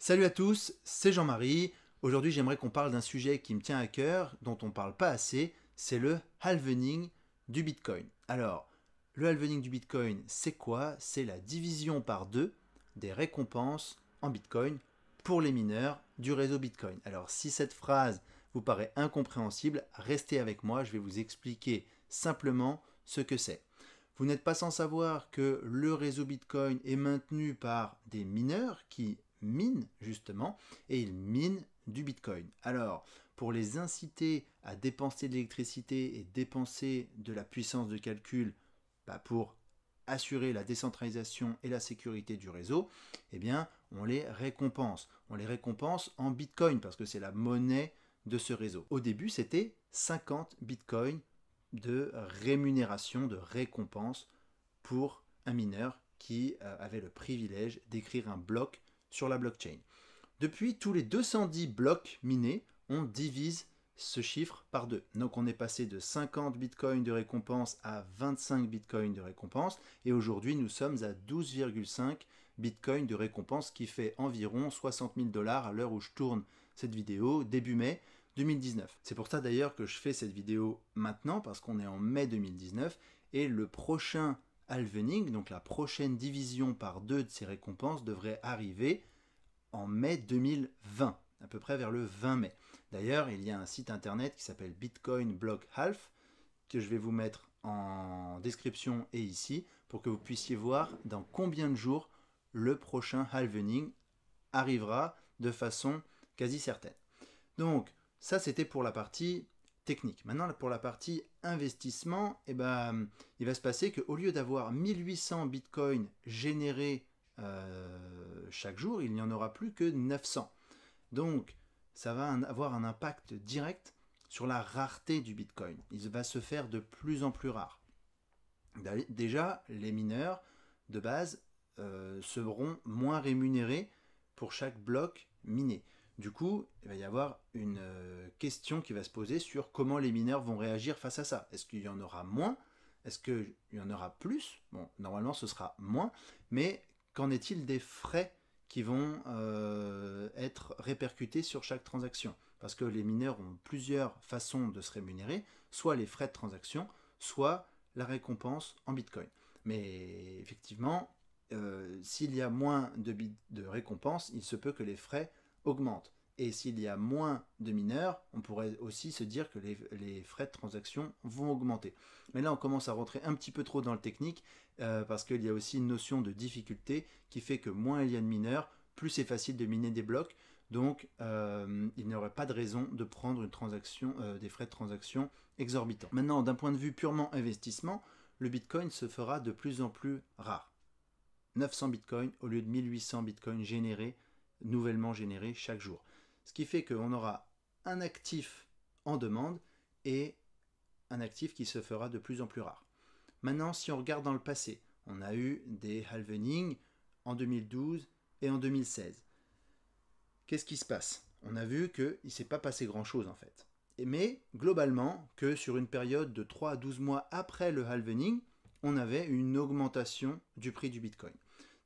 Salut à tous, c'est Jean-Marie. Aujourd'hui, j'aimerais qu'on parle d'un sujet qui me tient à cœur, dont on ne parle pas assez, c'est le halvening du Bitcoin. Alors, le halvening du Bitcoin, c'est quoi? C'est la division par deux des récompenses en Bitcoin pour les mineurs du réseau Bitcoin. Alors, si cette phrase vous paraît incompréhensible, restez avec moi, je vais vous expliquer simplement ce que c'est. Vous n'êtes pas sans savoir que le réseau Bitcoin est maintenu par des mineurs qui minent justement, et ils minent du Bitcoin. Alors, pour les inciter à dépenser de l'électricité et dépenser de la puissance de calcul pour assurer la décentralisation et la sécurité du réseau, eh bien, on les récompense. On les récompense en Bitcoin parce que c'est la monnaie de ce réseau. Au début, c'était 50 Bitcoins de rémunération, de récompense pour un mineur qui avait le privilège d'écrire un bloc sur la blockchain. Depuis, tous les 210 blocs minés, on divise ce chiffre par deux. Donc on est passé de 50 bitcoins de récompense à 25 bitcoins de récompense, et aujourd'hui nous sommes à 12,5 bitcoins de récompense, qui fait environ 60 000 $ à l'heure où je tourne cette vidéo, début mai 2019. C'est pour ça d'ailleurs que je fais cette vidéo maintenant, parce qu'on est en mai 2019, et le prochain halvening, donc la prochaine division par deux de ces récompenses, devrait arriver en mai 2020, à peu près vers le 20 mai. D'ailleurs, il y a un site internet qui s'appelle Bitcoin Block Half, que je vais vous mettre en description et ici, pour que vous puissiez voir dans combien de jours le prochain halvening arrivera de façon quasi certaine. Donc, ça c'était pour la partie technique. Maintenant, pour la partie investissement, il va se passer qu'au lieu d'avoir 1800 bitcoins générés chaque jour, il n'y en aura plus que 900. Donc, ça va avoir un impact direct sur la rareté du Bitcoin. Il va se faire de plus en plus rare. Déjà, les mineurs de base seront moins rémunérés pour chaque bloc miné. Du coup, il va y avoir une question qui va se poser sur comment les mineurs vont réagir face à ça. Est-ce qu'il y en aura moins? Est-ce qu'il y en aura plus? Bon, normalement, ce sera moins, mais qu'en est-il des frais qui vont être répercutés sur chaque transaction? Parce que les mineurs ont plusieurs façons de se rémunérer, soit les frais de transaction, soit la récompense en Bitcoin. Mais effectivement, s'il y a moins de récompenses, il se peut que les frais augmentent. Et s'il y a moins de mineurs, on pourrait aussi se dire que les frais de transaction vont augmenter. Mais là, on commence à rentrer un petit peu trop dans le technique, parce qu'il y a aussi une notion de difficulté qui fait que moins il y a de mineurs, plus c'est facile de miner des blocs. Donc, il n'y aurait pas de raison de prendre une transaction, des frais de transaction exorbitants. Maintenant, d'un point de vue purement investissement, le Bitcoin se fera de plus en plus rare. 900 bitcoins au lieu de 1800 bitcoins nouvellement générés chaque jour. Ce qui fait qu'on aura un actif en demande et un actif qui se fera de plus en plus rare. Maintenant, si on regarde dans le passé, on a eu des halvenings en 2012 et en 2016. Qu'est-ce qui se passe? On a vu qu'il ne s'est pas passé grand-chose en fait. Mais globalement, que sur une période de 3 à 12 mois après le halvening, on avait une augmentation du prix du Bitcoin.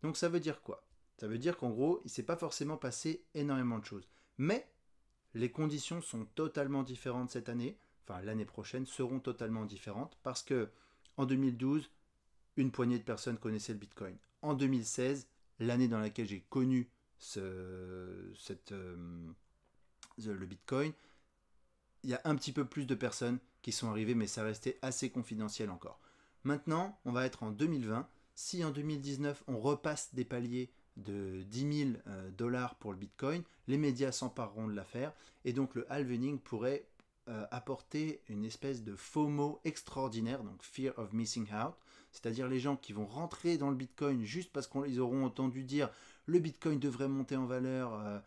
Donc ça veut dire quoi? Ça veut dire qu'en gros, il ne s'est pas forcément passé énormément de choses. Mais les conditions sont totalement différentes cette année, enfin l'année prochaine seront totalement différentes, parce que en 2012, une poignée de personnes connaissaient le Bitcoin. En 2016, l'année dans laquelle j'ai connu le Bitcoin, il y a un petit peu plus de personnes qui sont arrivées, mais ça restait assez confidentiel encore. Maintenant, on va être en 2020. Si en 2019, on repasse des paliers de 10 000 $ pour le Bitcoin, les médias s'empareront de l'affaire, et donc le halvening pourrait apporter une espèce de FOMO extraordinaire, donc Fear of Missing Out, c'est-à-dire les gens qui vont rentrer dans le Bitcoin juste parce qu'ils auront entendu dire le Bitcoin devrait monter en valeur,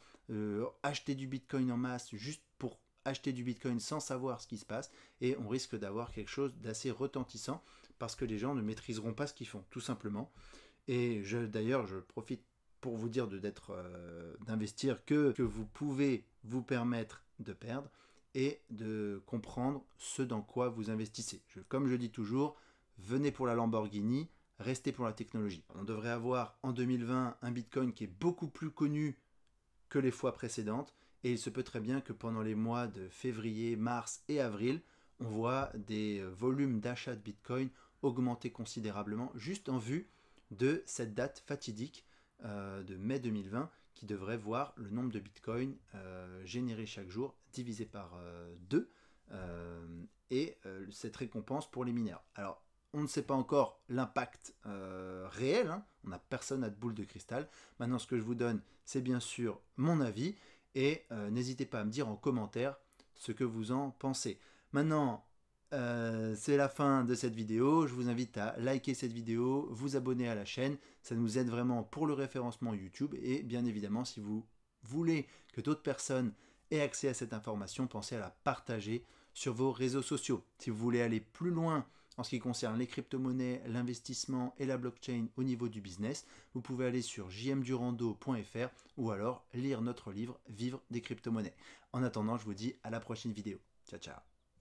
acheter du Bitcoin en masse juste pour acheter du Bitcoin sans savoir ce qui se passe, et on risque d'avoir quelque chose d'assez retentissant parce que les gens ne maîtriseront pas ce qu'ils font, tout simplement. Et d'ailleurs, je profite pour vous dire d'investir que vous pouvez vous permettre de perdre et de comprendre ce dans quoi vous investissez. Comme je dis toujours, venez pour la Lamborghini, restez pour la technologie. On devrait avoir en 2020 un Bitcoin qui est beaucoup plus connu que les fois précédentes. Et il se peut très bien que pendant les mois de février, mars et avril, on voit des volumes d'achat de Bitcoin augmenter considérablement juste en vue de cette date fatidique de mai 2020 qui devrait voir le nombre de Bitcoin généré chaque jour divisé par 2 et cette récompense pour les mineurs. Alors, on ne sait pas encore l'impact réel, hein. On n'a personne à de boule de cristal. Maintenant, ce que je vous donne, c'est bien sûr mon avis et n'hésitez pas à me dire en commentaire ce que vous en pensez. Maintenant, c'est la fin de cette vidéo. Je vous invite à liker cette vidéo, vous abonner à la chaîne. Ça nous aide vraiment pour le référencement YouTube. Et bien évidemment, si vous voulez que d'autres personnes aient accès à cette information, pensez à la partager sur vos réseaux sociaux. Si vous voulez aller plus loin en ce qui concerne les crypto-monnaies, l'investissement et la blockchain au niveau du business, vous pouvez aller sur jmdurando.fr ou alors lire notre livre Vivre des crypto-monnaies. En attendant, je vous dis à la prochaine vidéo. Ciao, ciao.